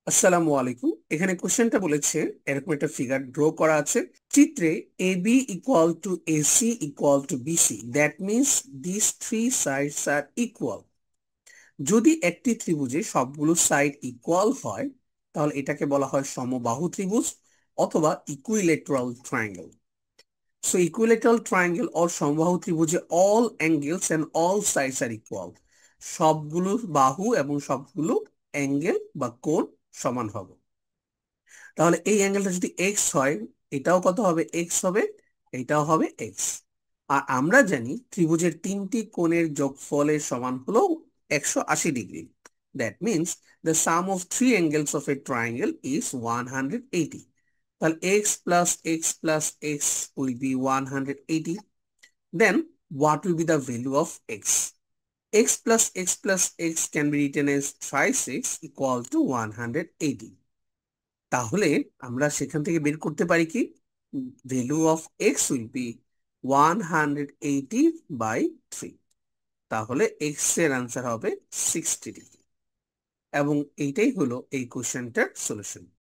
আসসালামু আলাইকুম। এখানে কোশ্চেনটা বলেছে এরকম একটা ফিগার ড্র করা আছে চিত্রে A B equal to A C equal to BC, that means this three sides are equal. যদি একটি ত্রিভুজে সবগুলো সাইড ইকুয়াল হয় তাহলে এটাকে বলা হয় সমবাহু ত্রিভুজ অথবা equilateral triangle. So equilateral triangle or সমবাহু ত্রিভুজে all angles and all sides are equal. সবগুলো বাহু এবং সবগুলো অ্যাঙ্গেল বা কোণ সমান হবে। তাহলে এই অ্যাঙ্গেলটা যদি এক্স হয়, এটাও কত হবে? এক্স হবে, এটাও হবে এক্স। আর আমরা জানি ত্রিভুজের তিনটি কোণের যোগফলের সমান হলো 180 degree. That means the sum of three angles of a triangle is 180। তাহলে X plus X plus X will be 180। Then what will be the value of x? X plus x can be written as 5x equal to 180। তাহলে আমরা সেখান থেকে বের করতে পারি কি, value of x will B 180/3। তাহলে এক্স এর আনসার হবে 60 ডিগ্রি। এবং এইটাই হলো এই কোশ্চেনটার সলিউশন।